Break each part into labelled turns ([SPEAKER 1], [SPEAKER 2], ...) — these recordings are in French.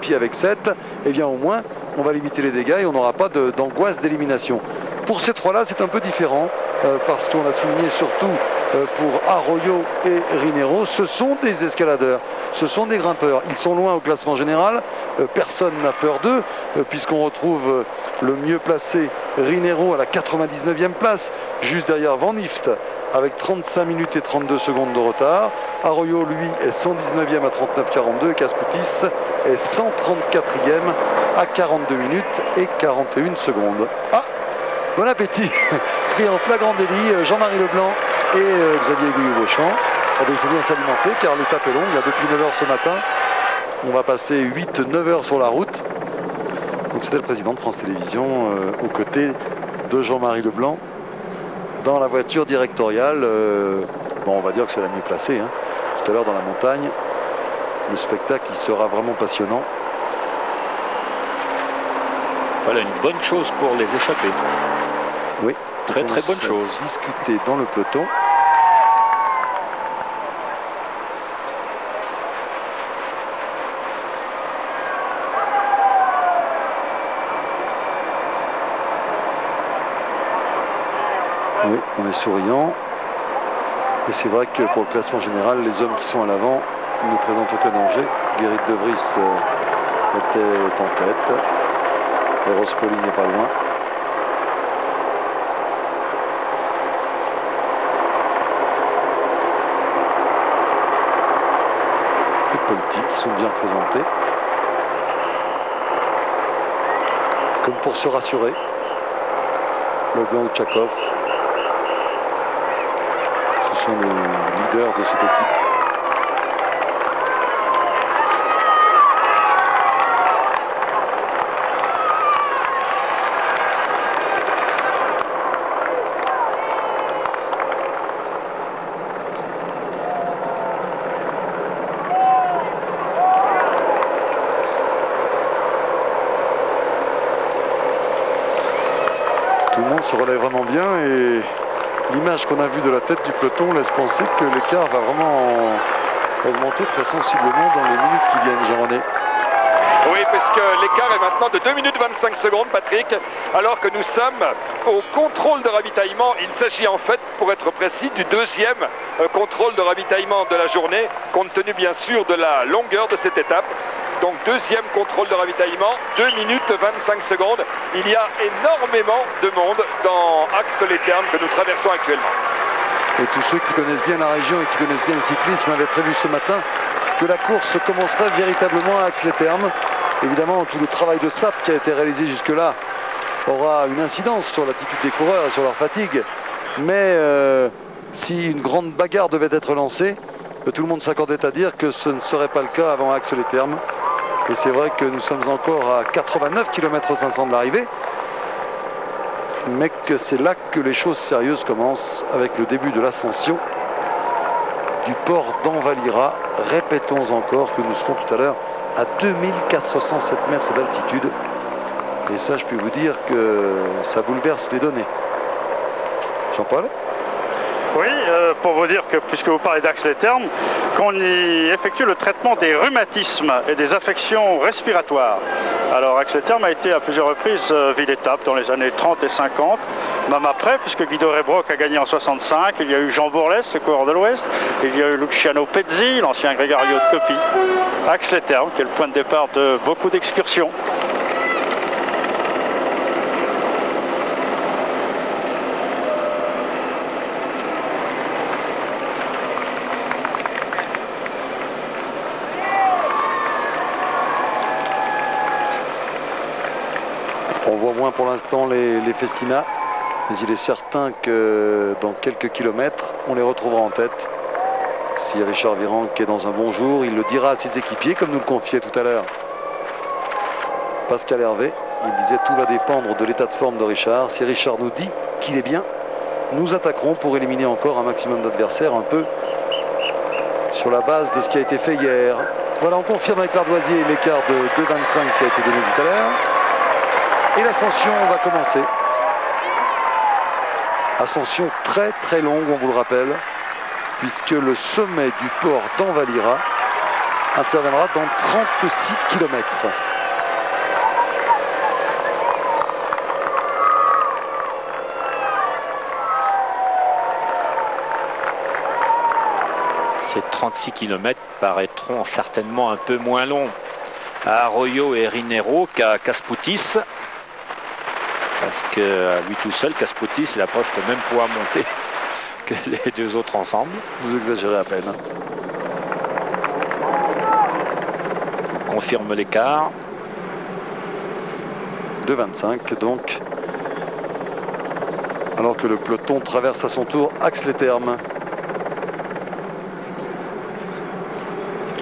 [SPEAKER 1] pied avec 7, eh bien au moins on va limiter les dégâts et on n'aura pas d'angoisse d'élimination. Pour ces trois-là, c'est un peu différent parce qu'on a souligné surtout pour Arroyo et Rinero, ce sont des escaladeurs, ce sont des grimpeurs. Ils sont loin au classement général, personne n'a peur d'eux puisqu'on retrouve le mieux placé Rinero à la 99e place, juste derrière Van Nift avec 35 minutes et 32 secondes de retard. Arroyo, lui, est 119e à 39,42 et Casputis est 134e à 42 minutes et 41 secondes. Ah, bon appétit. Pris en flagrant délit, Jean-Marie Leblanc et Xavier Gouillou-Beauchamp. Il faut bien s'alimenter car l'étape est longue. Depuis 9h ce matin, on va passer 8-9 heures sur la route. Donc c'était le président de France Télévisions aux côtés de Jean-Marie Leblanc dans la voiture directoriale. Bon, on va dire que c'est la mieux placée. Hein. Tout à l'heure dans la montagne, le spectacle il sera vraiment passionnant.
[SPEAKER 2] Voilà une bonne chose pour les échappés.
[SPEAKER 1] Oui,
[SPEAKER 2] très bonne chose.
[SPEAKER 1] Discuter dans le peloton. Oui, on est souriant. Et c'est vrai que pour le classement général, les hommes qui sont à l'avant ne présentent aucun danger. Guérit de Vries était en tête. Et Rospoli n'est pas loin. Les politiques qui sont bien représentés. Comme pour se rassurer. Leblanc ou Tchakov. Ce sont les leaders de cette équipe. Tout le monde se relève vraiment bien et l'image qu'on a vue de la tête du peloton laisse penser que l'écart va vraiment augmenter très sensiblement dans les minutes qui viennent, Jean-René.
[SPEAKER 3] Oui, parce que l'écart est maintenant de 2 minutes 25 secondes, Patrick, alors que nous sommes au contrôle de ravitaillement. Il s'agit en fait, pour être précis, du deuxième contrôle de ravitaillement de la journée, compte tenu bien sûr de la longueur de cette étape. Donc deuxième contrôle de ravitaillement, 2 minutes 25 secondes. Il y a énormément de monde dans Axe-les-Thermes que nous traversons actuellement.
[SPEAKER 1] Et tous ceux qui connaissent bien la région et qui connaissent bien le cyclisme avaient prévu ce matin que la course commencerait véritablement à Axe-les-Thermes. Évidemment, tout le travail de SAP qui a été réalisé jusque-là aura une incidence sur l'attitude des coureurs et sur leur fatigue. Mais si une grande bagarre devait être lancée, tout le monde s'accordait à dire que ce ne serait pas le cas avant Axe-les-Thermes. Et c'est vrai que nous sommes encore à 89 km/500 de l'arrivée, mais que c'est là que les choses sérieuses commencent avec le début de l'ascension du port d'Envalira. Répétons encore que nous serons tout à l'heure à 2407 mètres d'altitude. Et ça, je peux vous dire que ça bouleverse les données. Jean-Paul ?
[SPEAKER 4] Oui, pour vous dire que, puisque vous parlez d'Axe-les-Thermes, qu'on y effectue le traitement des rhumatismes et des affections respiratoires. Alors Axe-les-Thermes a été à plusieurs reprises ville-étape dans les années 30 et 50, même après, puisque Guido Rebrock a gagné en 65, il y a eu Jean Bourlès, le coureur de l'Ouest, il y a eu Luciano Pezzi, l'ancien Gregario de Coppi. Axe-les-Thermes, qui est le point de départ de beaucoup d'excursions.
[SPEAKER 1] On voit moins pour l'instant les Festina, mais il est certain que dans quelques kilomètres, on les retrouvera en tête. Si Richard Virenque est dans un bon jour, il le dira à ses équipiers, comme nous le confiait tout à l'heure Pascal Hervé. Il disait tout va dépendre de l'état de forme de Richard. Si Richard nous dit qu'il est bien, nous attaquerons pour éliminer encore un maximum d'adversaires, un peu sur la base de ce qui a été fait hier. Voilà, on confirme avec l'Ardoisier l'écart de 2,25 qui a été donné tout à l'heure. Et l'ascension va commencer. Ascension très très longue, on vous le rappelle, puisque le sommet du port d'Envalira interviendra dans 36 km.
[SPEAKER 2] Ces 36 km paraîtront certainement un peu moins longs à Arroyo et Rinero qu'à Caspoutis. Parce qu'à lui tout seul, Caspoutis, il n'a presque le même poids à monter que les deux autres ensemble.
[SPEAKER 1] Vous exagérez à peine.
[SPEAKER 2] On confirme l'écart.
[SPEAKER 1] 2,25 donc. Alors que le peloton traverse à son tour Ax-les-Thermes.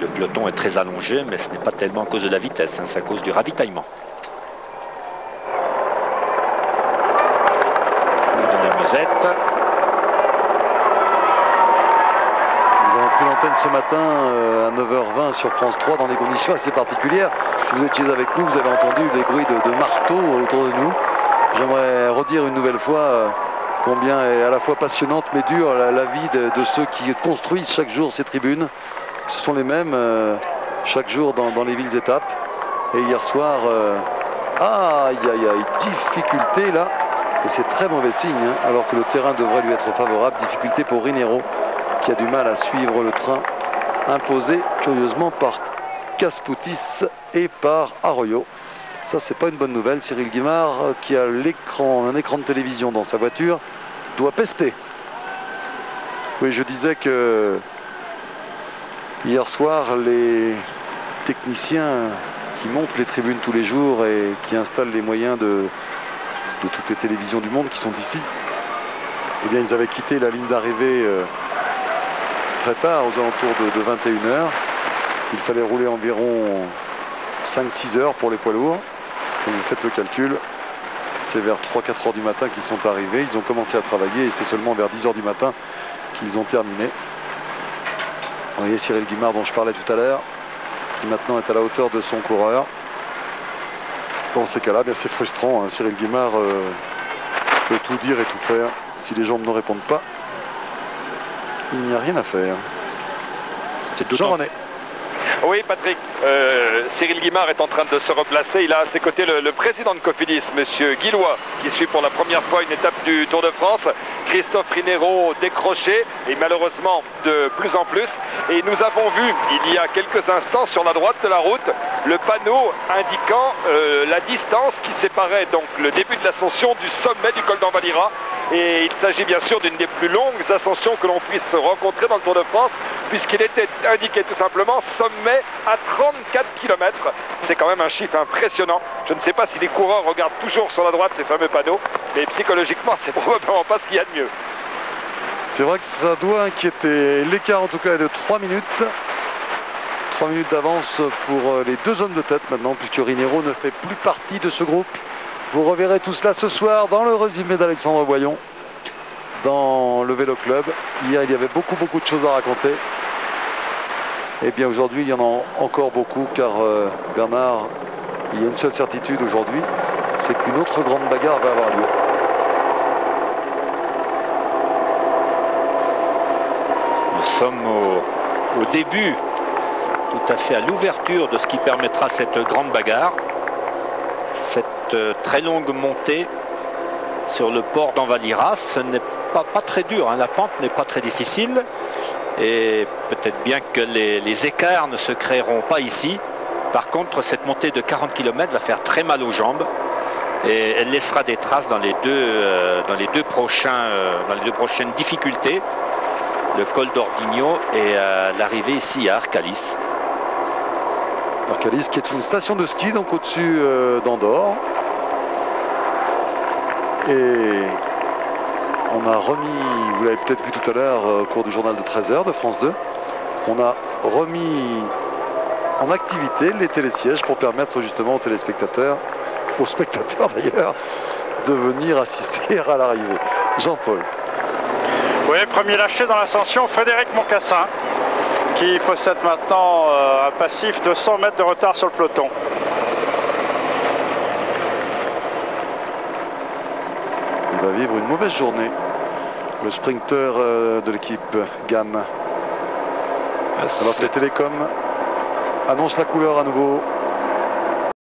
[SPEAKER 2] Le peloton est très allongé, mais ce n'est pas tellement à cause de la vitesse, hein, c'est à cause du ravitaillement. Fouille dans la musette.
[SPEAKER 1] Nous avons pris l'antenne ce matin à 9h20 sur France 3 dans des conditions assez particulières. Si vous étiez avec nous, vous avez entendu les bruits de marteaux autour de nous. J'aimerais redire une nouvelle fois combien est à la fois passionnante mais dure la vie de ceux qui construisent chaque jour ces tribunes. Ce sont les mêmes chaque jour dans les villes étapes. Et hier soir, aïe aïe aïe, difficulté là. Et c'est très mauvais signe, hein, alors que le terrain devrait lui être favorable. Difficulté pour Rinero qui a du mal à suivre le train imposé curieusement par Caspoutis et par Arroyo. Ça, c'est pas une bonne nouvelle. Cyril Guimard, qui a un écran de télévision dans sa voiture, doit pester. Oui, je disais que hier soir, les techniciens qui montent les tribunes tous les jours et qui installent les moyens de toutes les télévisions du monde qui sont ici, eh bien, ils avaient quitté la ligne d'arrivée très tard, aux alentours de 21h. Il fallait rouler environ 5-6 heures pour les poids lourds. Donc vous faites le calcul, c'est vers 3-4 heures du matin qu'ils sont arrivés. Ils ont commencé à travailler et c'est seulement vers 10 heures du matin qu'ils ont terminé. Vous voyez Cyril Guimard dont je parlais tout à l'heure, qui maintenant est à la hauteur de son coureur. Dans ces cas-là, c'est frustrant, hein. Cyril Guimard peut tout dire et tout faire. Si les jambes ne répondent pas, il n'y a rien à faire.
[SPEAKER 2] C'est
[SPEAKER 1] Jean-René.
[SPEAKER 3] Oui, Patrick, Cyril Guimard est en train de se replacer. Il a à ses côtés le président de Cofidis, monsieur Guillois, qui suit pour la première fois une étape du Tour de France. Christophe Rinero décroché, et malheureusement de plus en plus. Et nous avons vu, il y a quelques instants, sur la droite de la route, le panneau indiquant la distance qui séparait donc le début de l'ascension du sommet du col d'Envalira. Et il s'agit bien sûr d'une des plus longues ascensions que l'on puisse rencontrer dans le Tour de France, puisqu'il était indiqué tout simplement sommet à 34 km. C'est quand même un chiffre impressionnant. Je ne sais pas si les coureurs regardent toujours sur la droite ces fameux panneaux, mais psychologiquement, c'est probablement pas ce qu'il y a de mieux.
[SPEAKER 1] C'est vrai que ça doit inquiéter. L'écart en tout cas est de 3 minutes. 3 minutes d'avance pour les deux hommes de tête maintenant, puisque Rinero ne fait plus partie de ce groupe. Vous reverrez tout cela ce soir dans le résumé d'Alexandre Boyon, dans le Vélo Club. Hier, il y avait beaucoup de choses à raconter. Et bien aujourd'hui, il y en a encore beaucoup, car Bernard, il y a une seule certitude aujourd'hui, c'est qu'une autre grande bagarre va avoir lieu.
[SPEAKER 2] Nous sommes au début, tout à fait à l'ouverture de ce qui permettra cette grande bagarre. Cette très longue montée sur le port d'Envalira, ce n'est pas très dur, hein. La pente n'est pas très difficile et peut-être bien que les écarts ne se créeront pas ici. Par contre, cette montée de 40 km va faire très mal aux jambes et elle laissera des traces dans les deux prochaines difficultés, le col d'Ordigno et l'arrivée ici à Arcalis.
[SPEAKER 1] Arcalis qui est une station de ski donc au-dessus d'Andorre. Et on a remis, vous l'avez peut-être vu tout à l'heure au cours du journal de 13h de France 2, on a remis en activité les télésièges pour permettre justement aux téléspectateurs, aux spectateurs d'ailleurs, de venir assister à l'arrivée. Jean-Paul.
[SPEAKER 4] Oui, premier lâché dans l'ascension, Frédéric Moncassin, qui possède maintenant un passif de 100 mètres de retard sur le peloton.
[SPEAKER 1] Il va vivre une mauvaise journée, le sprinter de l'équipe Gann. Alors que les télécoms annonce la couleur à nouveau.